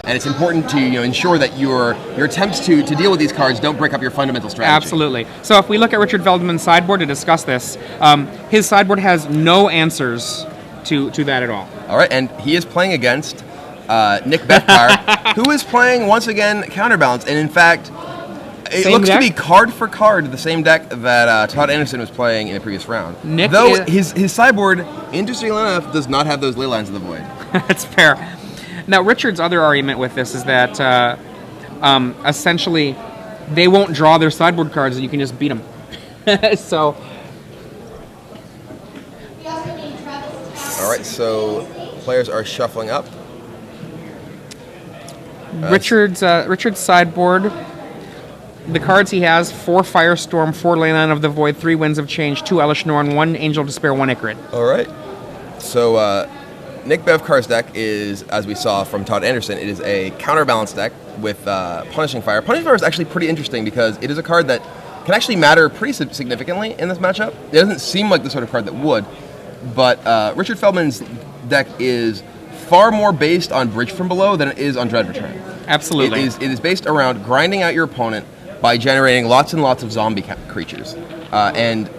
and it's important to ensure that your attempts to deal with these cards don't break up your fundamental strategy. Absolutely. So if we look at Richard Feldman's sideboard to discuss this, his sideboard has no answers to that at all. All right, and he is playing against Nick Becuar, who is playing once again Counterbalance, and in fact, it looks to be card for card the same deck that Todd Anderson was playing in the previous round. Though his sideboard, interestingly enough, does not have those Ley Lines of the Void. That's fair. Now, Richard's other argument with this is that essentially they won't draw their sideboard cards and you can just beat them. So. All right, so players are shuffling up. Richard's sideboard, the cards he has: 4 Firestorm, 4 Leyline of the Void, 3 Winds of Change, 2 Elish Norn, 1 Angel of Despair, 1 Ichorid. All right. So Nick Bevcar's deck is, as we saw from Todd Anderson, it is a counterbalance deck with Punishing Fire. Punishing Fire is actually pretty interesting because it is a card that can actually matter pretty significantly in this matchup. It doesn't seem like the sort of card that would, but Richard Feldman's deck is far more based on Bridge from Below than it is on Dread Return. Absolutely. It is based around grinding out your opponent by generating lots and lots of zombie creatures. And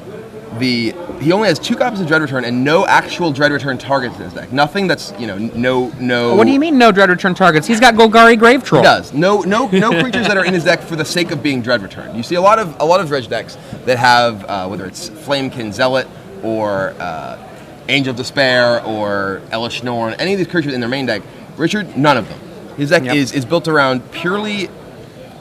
he only has 2 copies of Dread Return and no actual Dread Return targets in his deck. Nothing that's, no... What do you mean no Dread Return targets? He's got Golgari Grave Troll. He does. No creatures that are in his deck for the sake of being Dread Return. You see a lot of Dredge decks that have, whether it's Flamekin Zealot or Angel of Despair or Elish Norn, any of these creatures in their main deck. Richard, none of them. His deck is built around purely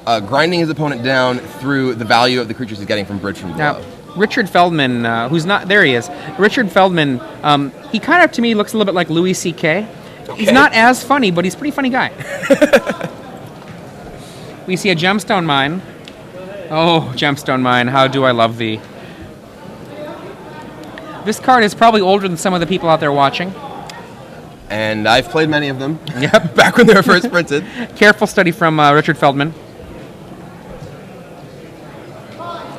grinding his opponent down through the value of the creatures he's getting from Bridge from Below. Richard Feldman, who's not... There he is. Richard Feldman, he kind of, to me, looks a little bit like Louis C.K. Okay. He's not as funny, but he's a pretty funny guy. We see a Gemstone Mine. Oh, Gemstone Mine, how do I love thee. This card is probably older than some of the people out there watching. And I've played many of them. Yep. Back when they were first printed. Careful study from Richard Feldman.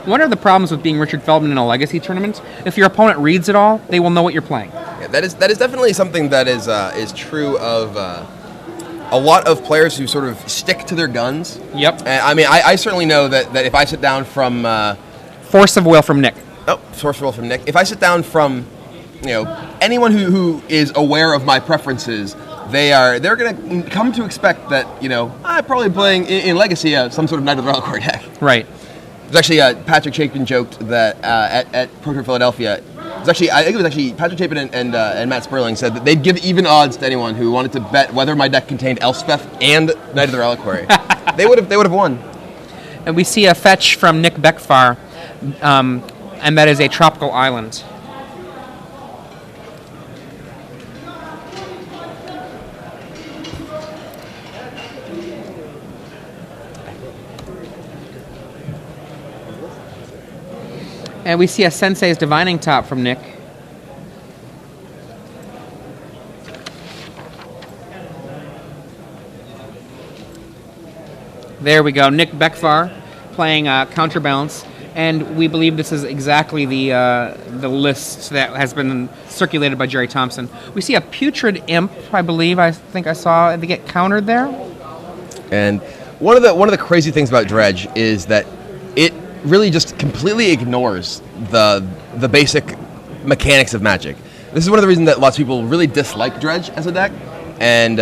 One of the problems with being Richard Feldman in a Legacy tournament, if your opponent reads it all, they will know what you're playing. Yeah, that is definitely something that is true of a lot of players who sort of stick to their guns. Yep. And, I mean, I certainly know that if I sit down from... Force of Will from Nick. Oh, Force of Will from Nick. If I sit down from, anyone who is aware of my preferences, they're going to come to expect that, I'm probably playing in Legacy some sort of Knight of the Reliquary deck. Right. There's actually Patrick Chapin joked that at Pro Tour Philadelphia, I think it was actually Patrick Chapin and Matt Sperling said that they'd give even odds to anyone who wanted to bet whether my deck contained Elspeth and Knight of the Reliquary. They would have won. And we see a fetch from Nick Becuar, and that is a Tropical Island. And we see a Sensei's Divining Top from Nick. There we go. Nick Becuar playing Counterbalance. And we believe this is exactly the list that has been circulated by Jerry Thompson. We see a Putrid Imp, I believe. I think I saw it get countered there. And one of the crazy things about Dredge is that it really just completely ignores the basic mechanics of Magic. This is one of the reasons that lots of people really dislike Dredge as a deck. And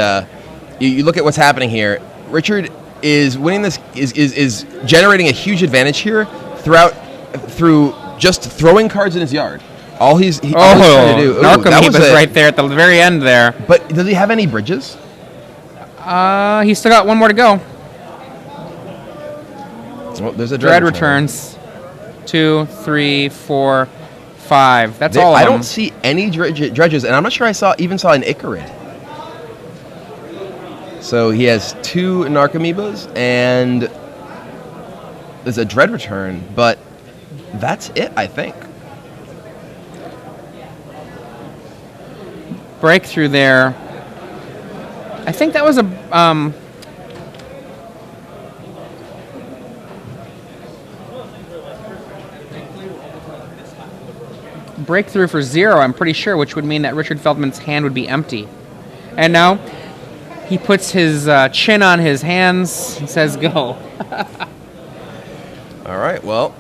you look at what's happening here. Richard is winning this, is generating a huge advantage here through just throwing cards in his yard. All he's trying to do. Narcomoeba right there at the very end there. But does he have any bridges? He's still got one more to go. Well, there's a Dread returns. 2, 3, 4, 5. That's all of them. I don't see any dredges, and I'm not sure I even saw an Ichorid. So he has 2 Narcomoebas, and there's a Dread return, but that's it, I think. Breakthrough there. I think that was a... breakthrough for 0, I'm pretty sure, which would mean that Richard Feldman's hand would be empty. And now, He puts his chin on his hands and says, "Go." All right, well,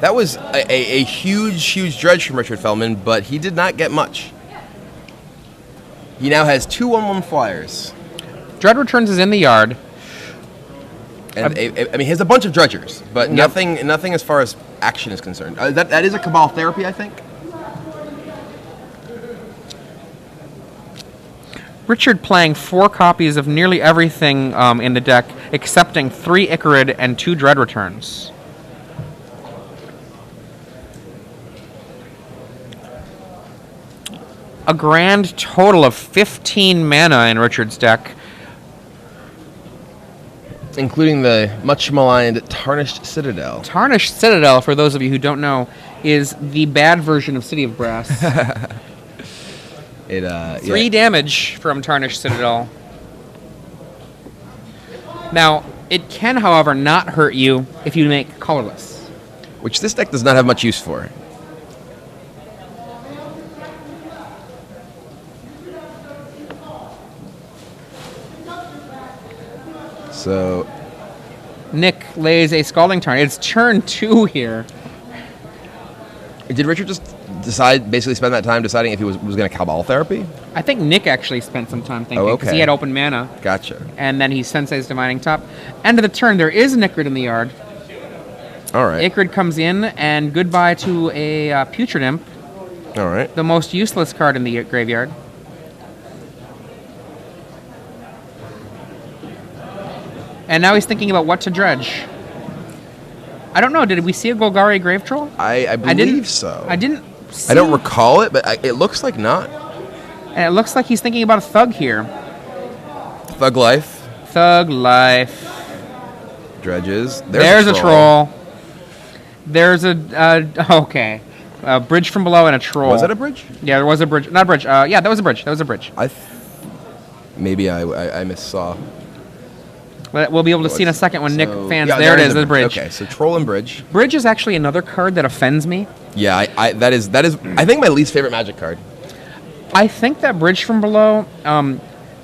that was a huge dredge from Richard Feldman, but he did not get much. He now has 2 1/1 flyers. Dread Returns is in the yard. And I mean, he has a bunch of dredgers, but nothing as far as action is concerned. That is a Cabal Therapy, I think. Richard playing 4 copies of nearly everything in the deck, excepting 3 Icarid and 2 Dread Returns. A grand total of 15 mana in Richard's deck. Including the much maligned Tarnished Citadel. Tarnished Citadel, for those of you who don't know, is the bad version of City of Brass. 3 damage from Tarnished Citadel. Now, it can, however, not hurt you if you make colorless. Which this deck does not have much use for. So, Nick lays a Scalding Tarn. It's turn 2 here. did Richard just basically spend that time deciding if he was going to Cabal Therapy? I think Nick actually spent some time thinking, because okay. he had open mana. Gotcha. And then he Sensei's Divining Top. End of the turn, there is an Icarid in the yard. All right. Icarid comes in, and goodbye to a Putrid Imp. All right. The most useless card in the graveyard. And now he's thinking about what to dredge. I don't know. Did we see a Golgari Grave Troll? I believe so. I didn't see. I don't recall it, but it looks like not. And it looks like he's thinking about a Thug here. Thug Life. Thug Life. Dredges. There's a troll. There's a... okay. A bridge from below and a troll. Was it a bridge? Yeah, there was a bridge. Not a bridge. Yeah, that was a bridge. That was a bridge. Maybe I missaw. But we'll be able to see in a second when Nick fans. Yeah, there it is, the bridge. Okay, so troll and bridge. Bridge is actually another card that offends me. Yeah, that is I think my least favorite Magic card. I think that bridge from below,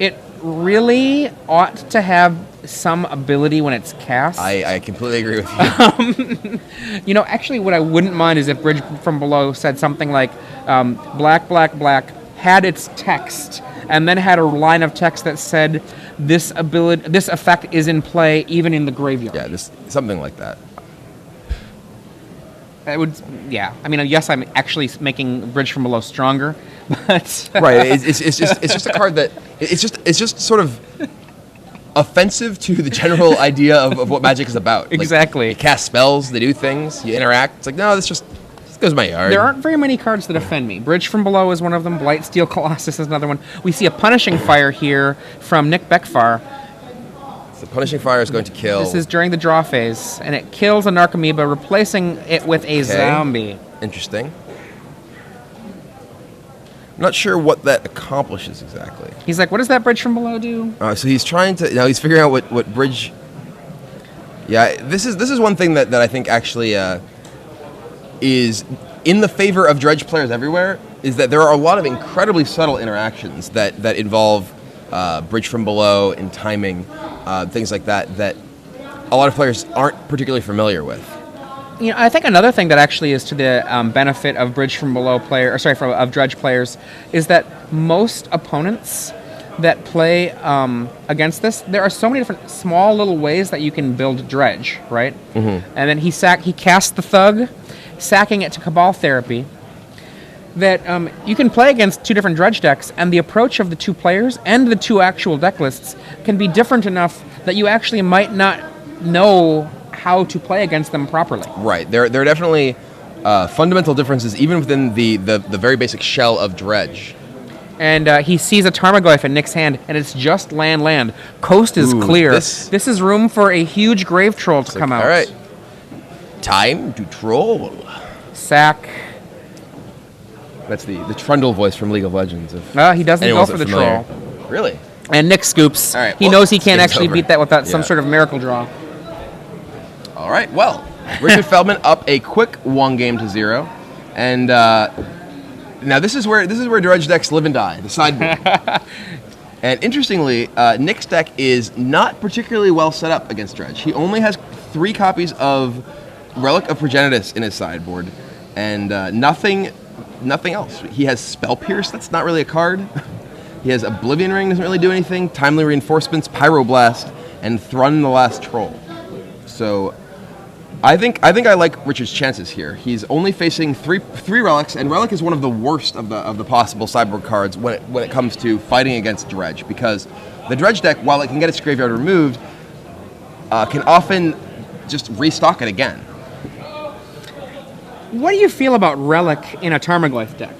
it really ought to have some ability when it's cast. I completely agree with you. Actually, what I wouldn't mind is if bridge from below said something like black, black, black, had its text, and then had a line of text that said this effect is in play even in the graveyard. Yeah, something like that. It would, yeah. I mean, yes, I'm actually making bridge from below stronger, but right. It's just a card that it's just sort of offensive to the general idea of what Magic is about. Exactly. Like, you cast spells, they do things, you interact. It's like, no, this goes my yard. There aren't very many cards that offend me. Bridge from Below is one of them. Blightsteel Colossus is another one. We see a Punishing Fire here from Nick Becuar. So Punishing Fire is going to kill. This is during the draw phase, and it kills a Narcomoeba, replacing it with a zombie. Interesting. I'm not sure what that accomplishes exactly. He's like, what does that Bridge from Below do? So he's trying to... Now he's figuring out what bridge... Yeah, this is one thing that I think actually is in the favor of dredge players everywhere, is that there are a lot of incredibly subtle interactions that involve bridge from below and timing, things like that a lot of players aren't particularly familiar with. I think another thing that actually is to the benefit of Bridge from Below of dredge players is that most opponents that play against this, there are so many different small little ways that you can build dredge, right? Mm-hmm. And then he casts the Thug, sacking it to Cabal Therapy, that you can play against 2 different dredge decks, and the approach of the 2 players and the 2 actual deck lists can be different enough that you actually might not know how to play against them properly. Right. There are definitely fundamental differences even within the very basic shell of dredge. And he sees a Tarmogoyf in Nick's hand, and it's just land. Coast is clear. This is room for a huge Grave Troll to come out. All right. Time to troll. Sack. That's the Trundle voice from League of Legends. He doesn't go for the troll. Really? And Nick scoops. All right, he knows he can't actually beat that without some sort of miracle draw. All right. Well, Richard Feldman up a quick 1-0, and now this is where dredge decks live and die. The sideboard. And interestingly, Nick's deck is not particularly well set up against Dredge. He only has 3 copies of Relic of Progenitus in his sideboard, and nothing else. He has Spell Pierce, that's not really a card. He has Oblivion Ring, doesn't really do anything. Timely Reinforcements, Pyroblast, and Thrun the Last Troll. So I think I like Richard's chances here. He's only facing three relics, and relic is one of the worst of the possible sideboard cards when it comes to fighting against Dredge, because the Dredge deck, while it can get its graveyard removed, can often just restock it again. What do you feel about relic in a Tarmogoyf deck?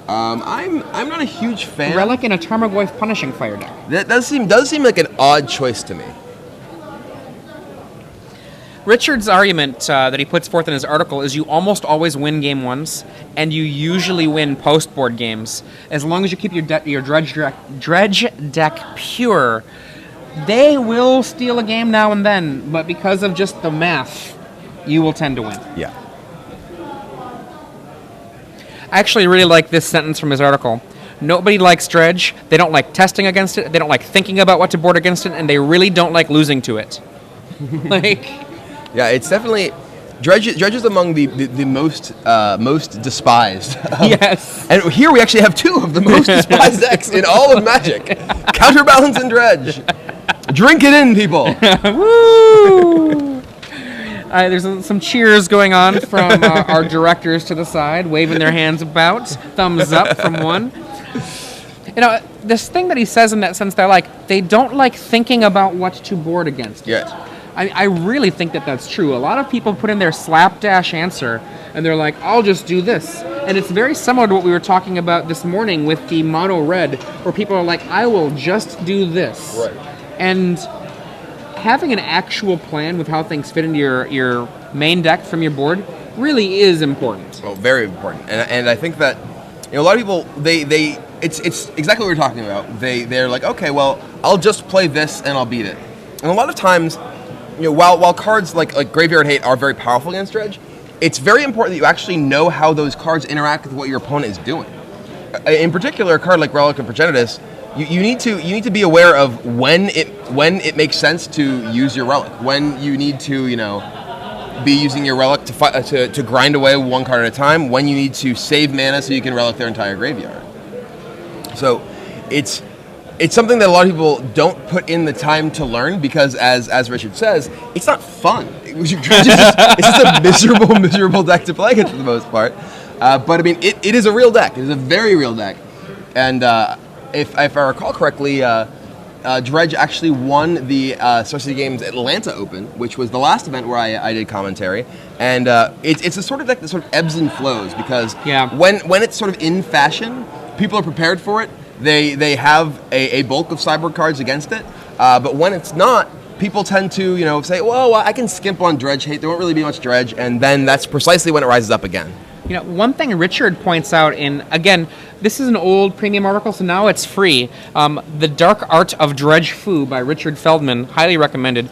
I'm not a huge fan. Relic in a Tarmogoyf Punishing Fire deck. That does seem like an odd choice to me. Richard's argument that he puts forth in his article is you almost always win game ones, and you usually win post-board games. As long as you keep your dredge deck pure, they will steal a game now and then, but because of just the math, you will tend to win. Yeah. I actually really like this sentence from his article. Nobody likes Dredge, they don't like testing against it, they don't like thinking about what to board against it, and they really don't like losing to it. Yeah, it's definitely Dredge is among the most despised. Yes. And here we actually have 2 of the most despised decks in all of Magic. Counterbalance and Dredge. Drink it in, people. Woo! There's some cheers going on from our directors to the side, waving their hands about. Thumbs up from one. You know, this thing that he says in that sense, they don't like thinking about what to board against. Yes. I really think that that's true. A lot of people put in their slapdash answer, and they're like, I'll just do this. And it's very similar to what we were talking about this morning with the mono red, where people are like, I will just do this. Right. And having an actual plan with how things fit into your main deck from your board really is important. Well, very important. And I think that a lot of people, it's exactly what we're talking about. They're like, okay, well, I'll just play this and I'll beat it. And a lot of times, while cards like Graveyard Hate are very powerful against Dredge, it's very important that you actually know how those cards interact with what your opponent is doing. In particular, a card like Relic of Progenitus, you need to be aware of when it makes sense to use your relic, when you need to be using your relic to grind away one card at a time, when you need to save mana so you can relic their entire graveyard. So it's something that a lot of people don't put in the time to learn because, as Richard says, it's not fun. It's just a miserable deck to play against for the most part. But I mean, it is a real deck. It is a very real deck. And if I recall correctly, Dredge actually won the Star Games Atlanta Open, which was the last event where I did commentary. And it's a sort of deck that sort of ebbs and flows because when it's sort of in fashion, people are prepared for it. They have a bulk of sideboard cards against it, but when it's not, people tend to say, well, I can skimp on Dredge Hate. There won't really be much Dredge, and then that's precisely when it rises up again. One thing Richard points out again, this is an old premium article, so now it's free. The Dark Art of Dredge Fu by Richard Feldman, highly recommended.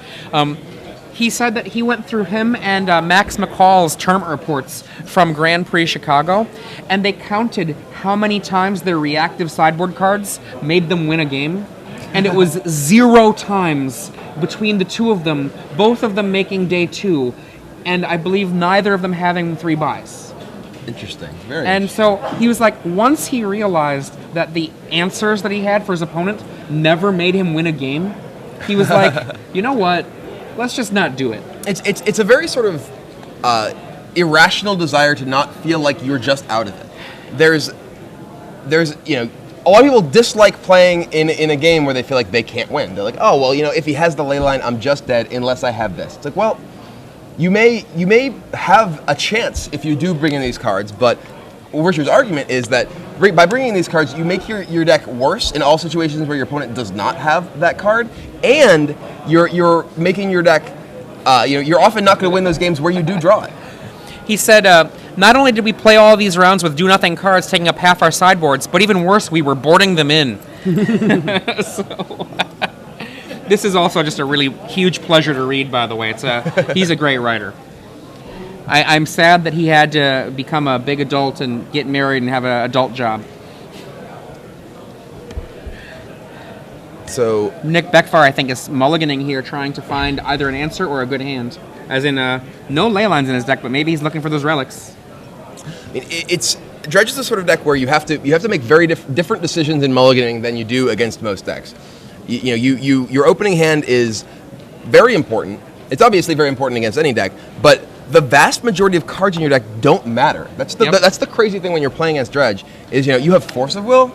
He said that he went through him and Max McCall's tournament reports from Grand Prix Chicago, and they counted how many times their reactive sideboard cards made them win a game, and it was 0 times between the two of them, both of them making day 2, and I believe neither of them having 3 buys. Interesting. Very and interesting. so he was like, once he realized that the answers that he had for his opponent never made him win a game, he was like, you know what? Let's just not do it. It's a very sort of irrational desire to not feel like you're just out of it. There's a lot of people dislike playing in a game where they feel like they can't win. They're like, oh well, if he has the ley line, I'm just dead unless I have this. It's like, well, you may have a chance if you do bring in these cards, but Richard's argument is that by bringing in these cards, you make your deck worse in all situations where your opponent does not have that card, and you're making your deck, you're often not going to win those games where you do draw it. He said, not only did we play all these rounds with do-nothing cards taking up half our sideboards, but even worse, we were boarding them in. This is also just a really huge pleasure to read, by the way. He's a great writer. I'm sad that he had to become a big adult and get married and have an adult job. So Nick Becuar, I think, is mulliganing here, trying to find either an answer or a good hand. As in, no ley lines in his deck, but maybe he's looking for those relics. it's Dredge is the sort of deck where you have to make very different decisions in mulliganing than you do against most decks. Your opening hand is very important. It's obviously very important against any deck, but the vast majority of cards in your deck don't matter. That's the crazy thing when you're playing against Dredge is you have Force of Will.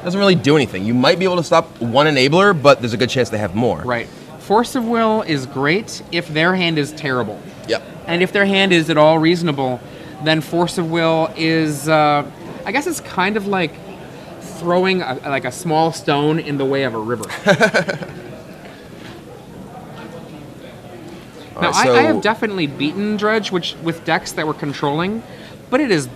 Doesn't really do anything. You might be able to stop one enabler, but there's a good chance they have more. Right. Force of Will is great if their hand is terrible. Yep. And if their hand is at all reasonable, then Force of Will is, I guess it's kind of like throwing a small stone in the way of a river. Now, I have definitely beaten Dredge with decks that were controlling, but it is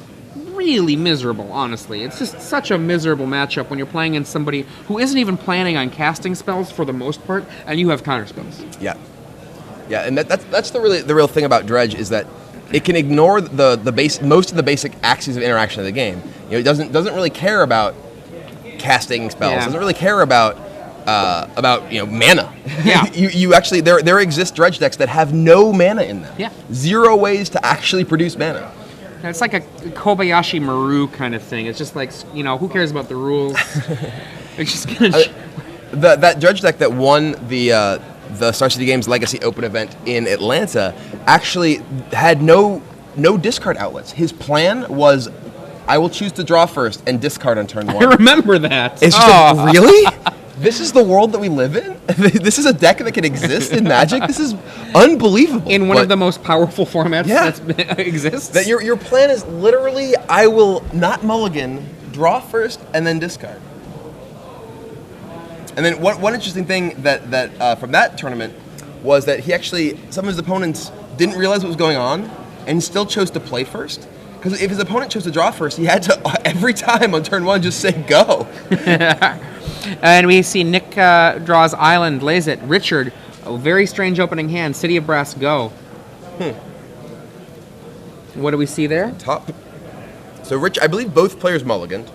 really miserable, honestly. It's just such a miserable matchup when you're playing against somebody who isn't even planning on casting spells for the most part, and you have counter spells. Yeah, and that's the real thing about Dredge is that it can ignore most of the basic axes of interaction of the game. It doesn't really care about casting spells. Yeah. Doesn't really care about mana. Yeah. you actually there exist Dredge decks that have no mana in them. Yeah. 0 ways to actually produce mana. It's like a Kobayashi Maru kind of thing. It's just like, who cares about the rules? It's just gonna. That Dredge deck that won the Star City Games Legacy Open event in Atlanta actually had no discard outlets. His plan was, I will choose to draw first and discard on turn 1. I remember that. It's just like, really? This is the world that we live in? This is a deck that can exist in Magic? This is unbelievable. In one of the most powerful formats that exists? That your plan is literally, I will not mulligan, draw first, and then discard. And then one interesting thing that from that tournament was that some of his opponents didn't realize what was going on and still chose to play first. Because if his opponent chose to draw first, he had to, every time on turn 1, just say go. And we see Nick draws Island, lays it. Richard, a very strange opening hand. City of Brass, go. What do we see there? Top. So I believe both players mulliganed.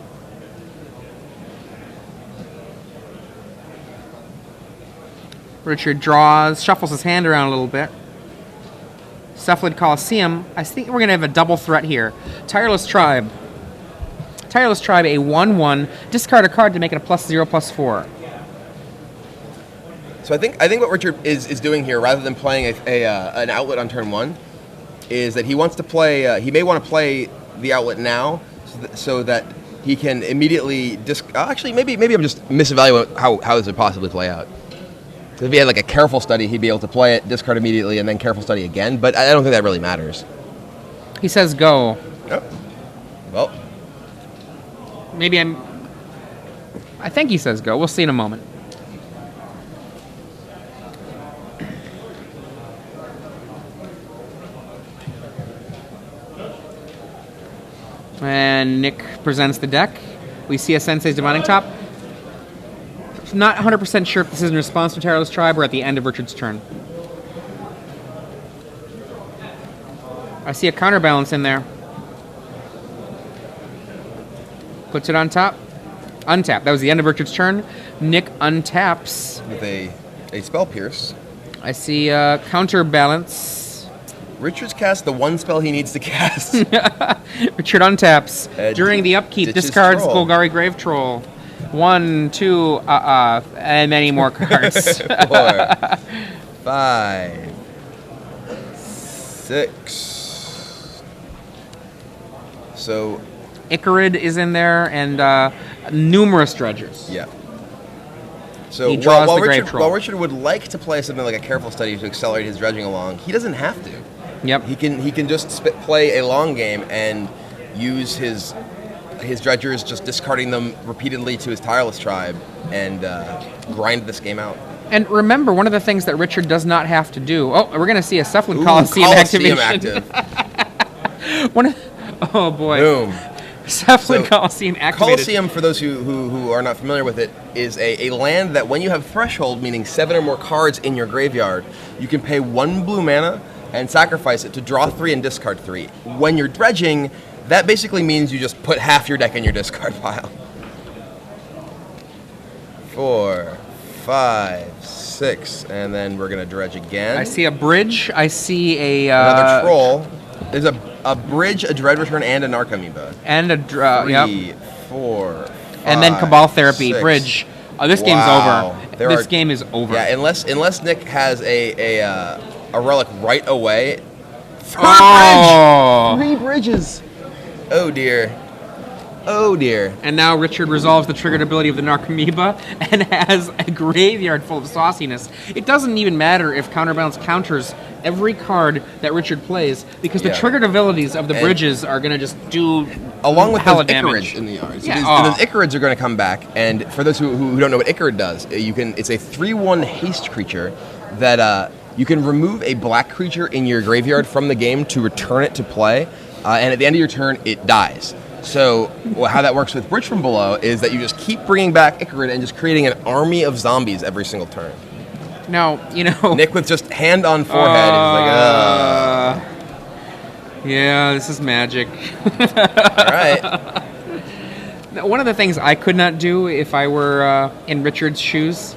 Richard draws, shuffles his hand around a little bit. Cephalid Coliseum. I think we're going to have a double threat here. Tireless Tribe. Tireless Tribe, a 1/1. Discard a card to make it a +0/+4. So I think what Richard is doing here, rather than playing an outlet on turn 1, is that he wants to play. He may want to play the outlet now, so that he can immediately actually, maybe I'm just misevaluating how this would possibly play out. If he had like a careful study, he'd be able to play it, discard immediately, and then careful study again. But I don't think that really matters. He says go. Yep. Well, maybe I think he says go. We'll see in a moment. And Nick presents the deck. We see a Sensei's Divining Top. Not 100% sure if this is in response to Tireless Tribe or at the end of Richard's turn. I see a counterbalance in there. Puts it on top. Untap. That was the end of Richard's turn. Nick untaps. With a Spell Pierce. I see Counterbalance. Richard's cast the one spell he needs to cast. Richard untaps. During the upkeep, discards Golgari Grave Troll. 1, 2, and many more cards. 4, 5, 6. So Icarid is in there, and numerous dredgers. Yeah. So he draws the Grave Troll. While Richard would like to play something like a careful study to accelerate his dredging along, he doesn't have to. Yep. He can just play a long game and use his dredgers, just discarding them repeatedly to his Tireless Tribe, and grind this game out. And remember, one of the things that Richard does not have to do. Oh, we're going to see a Cephalid Coliseum activation. Active. Oh boy. Boom. Cephalid Coliseum activated. Coliseum, for those who are not familiar with it, is a land that when you have Threshold, meaning 7 or more cards in your graveyard, you can pay 1 blue mana and sacrifice it to draw 3 and discard 3. When you're dredging, that basically means you just put half your deck in your discard pile. 4, 5, 6, and then we're gonna dredge again. I see a bridge. I see a another troll. There's a bridge, a dread return, and a narc amoeba. and a 3, yep. 4, 5, And then Cabal Therapy, 6. bridge. Oh, this game's Wow. over. This game is over. Yeah, unless Nick has a relic right away. Oh. Bridge! 3 bridges. Oh dear. Oh dear. And now Richard resolves the triggered ability of the Narcomoeba and has a graveyard full of sauciness. It doesn't even matter if Counterbalance counters every card that Richard plays, because the triggered abilities of the bridges are going to just do along with hella those damage Icarids in the yard. So Yeah. those Icarids are going to come back, and for those who don't know what Icarid does, it's a 3/1 haste creature that you can remove a black creature in your graveyard from the game to return it to play, and at the end of your turn, it dies. So how that works with Bridge from Below is that you just keep bringing back Icarid and just creating an army of zombies every single turn. Now, Nick with just hand on forehead is like, ugh. Yeah, this is magic. All right. Now, one of the things I could not do if I were in Richard's shoes,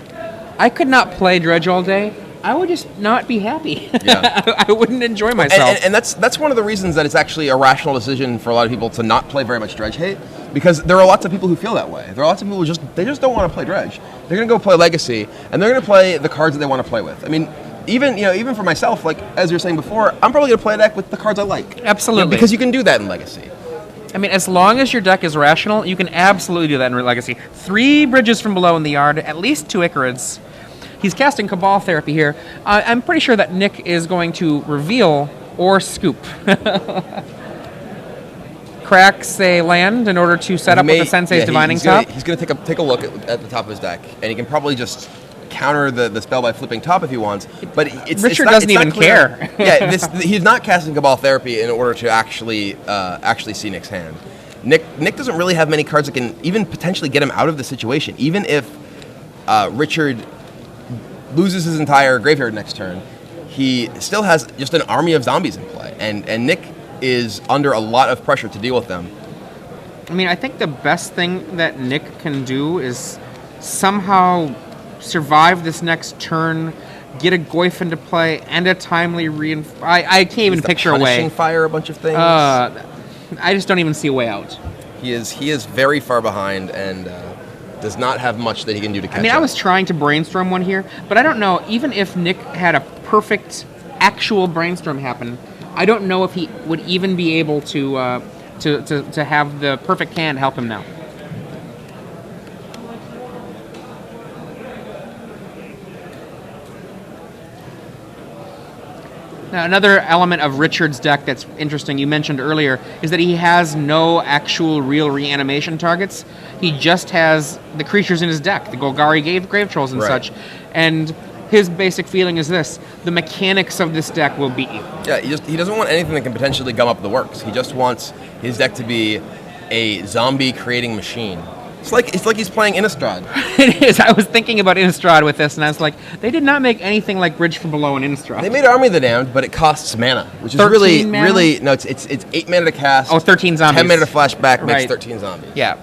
I could not play Dredge all day. I would just not be happy. Yeah. I wouldn't enjoy myself. And that's one of the reasons that it's actually a rational decision for a lot of people to not play very much Dredge Hate, because there are lots of people who feel that way. There are lots of people who just don't want to play Dredge. They're going to go play Legacy, and they're going to play the cards that they want to play with. I mean, even for myself, like as you were saying before, I'm probably going to play a deck with the cards I like. Absolutely. Because you can do that in Legacy. I mean, as long as your deck is rational, you can absolutely do that in Legacy. 3 Bridges from Below in the yard, at least 2 Icarids. He's casting Cabal Therapy here. I'm pretty sure that Nick is going to reveal or scoop. Cracks a land in order to set up with the Sensei's Divining Top. He's going to take a look at the top of his deck, and he can probably just counter the spell by flipping top if he wants. But Richard doesn't even care. Yeah, he's not casting Cabal Therapy in order to actually see Nick's hand. Nick doesn't really have many cards that can even potentially get him out of the situation. Even if Richard loses his entire graveyard next turn, he still has just an army of zombies in play, and Nick is under a lot of pressure to deal with them. I mean, I think the best thing that Nick can do is somehow survive this next turn, get a Goyf into play, and a timely I can't even picture a way. Fire a bunch of things. I just don't even see a way out. He is very far behind, and does not have much that he can do to catch up. I was trying to brainstorm one here, but I don't know. Even if Nick had a perfect actual brainstorm happen, I don't know if he would even be able to have the perfect hand help him now. Now, another element of Richard's deck that's interesting, you mentioned earlier, is that he has no actual real reanimation targets. He just has the creatures in his deck, the Golgari Grave Trolls and such. And his basic feeling is this: the mechanics of this deck will beat you. Yeah, he doesn't want anything that can potentially gum up the works. He just wants his deck to be a zombie creating machine. It's like he's playing Innistrad. It is. I was thinking about Innistrad with this, and I was like, they did not make anything like Bridge from Below in Innistrad. They made Army of the Damned, but it costs mana, which is really no. It's 8 mana to cast. Oh, 13 zombies. 10 mana to flashback makes 13 zombies. Yeah.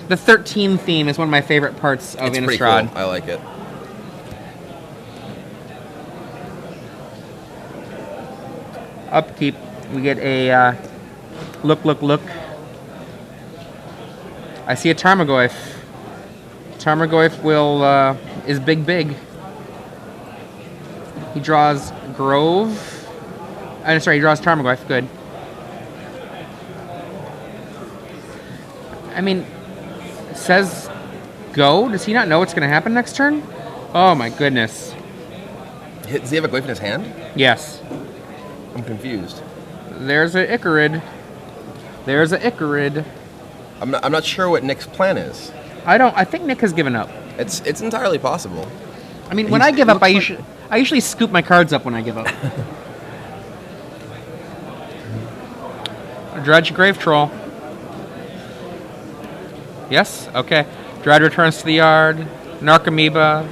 The 13 theme is one of my favorite parts of Innistrad. It's pretty cool. I like it. Upkeep. We get a look. I see a Tarmogoyf. Tarmogoyf is big. He draws Grove. I'm sorry, he draws Tarmogoyf. Good. I mean, it says go. Does he not know what's going to happen next turn? Oh my goodness. Does he have a Glyph in his hand? Yes. I'm confused. There's a Icarid. I'm not sure what Nick's plan is. I think Nick has given up. It's entirely possible. I mean, when I give up, I usually scoop my cards up when I give up. Dredge Grave Troll. Yes? Okay. Dread returns to the yard. Narcomoeba.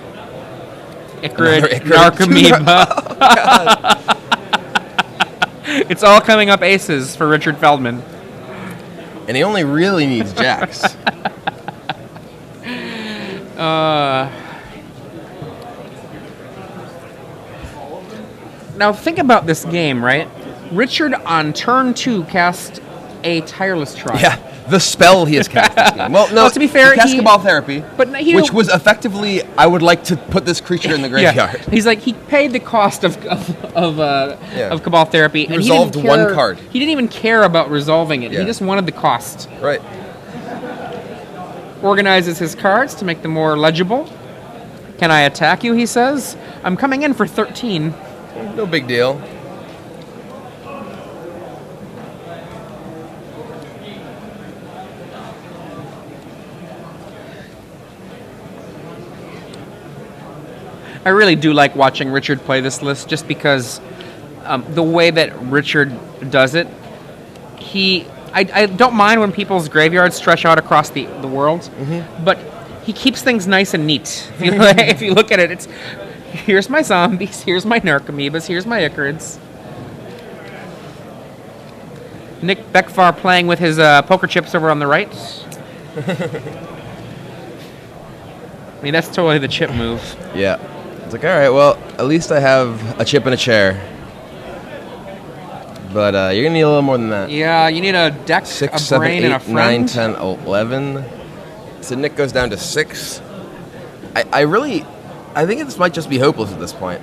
Icarid. Narcomoeba. Oh, It's all coming up aces for Richard Feldman. And he only really needs jacks. Now think about this game, right? Richard on turn 2 cast a Tireless Trial. Yeah, the spell he has cast this game. Well, no, Well, to be fair, he cast he- Cabal Therapy, but which was effectively, I would like to put this creature in the Yeah. graveyard. He's like, he paid the cost of Cabal Therapy. He and resolved he didn't care, one card. He didn't even care about resolving it. Yeah. He just wanted the cost. Right. Organizes his cards to make them more legible. Can I attack you, he says. I'm coming in for 13. No big deal. I really do like watching Richard play this list just because the way that Richard does it, I don't mind when people's graveyards stretch out across the world, but he keeps things nice and neat. If you look at it, it's here's my zombies, here's my Narcomoebas, here's my Icarids. Nick Becuar playing with his poker chips over on the right. I mean, that's totally the chip move. Yeah. It's like, all right, well, at least I have a chip and a chair. But you're going to need a little more than that. Yeah, you need a deck, 6, a 7, brain, 8, and a friend. 9, 10, 11. So Nick goes down to 6. I think this might just be hopeless at this point.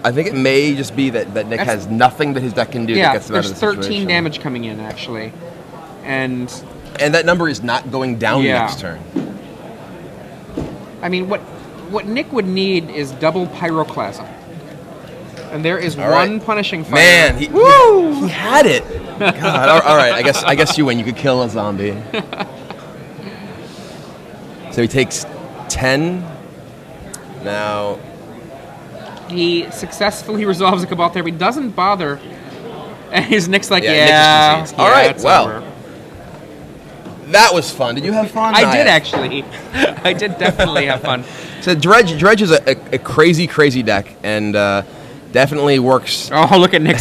I think it may just be that Nick has nothing that his deck can do that gets him out of there's the 13 situation. damage coming in, actually. And that number is not going down next turn. I mean, what Nick would need is double Pyroclasm. And there is All one right. punishing fire. Man, he had it. God, all right. I guess you win. You could kill a zombie. So he takes 10. Now He successfully resolves a Cabal Therapy, doesn't bother. And his Nick's like, Nick just concedes. All right, it's well. over. that was fun. Did you have fun? I did actually. I did definitely have fun. So Dredge is a crazy deck and definitely works. Oh, look at Nick's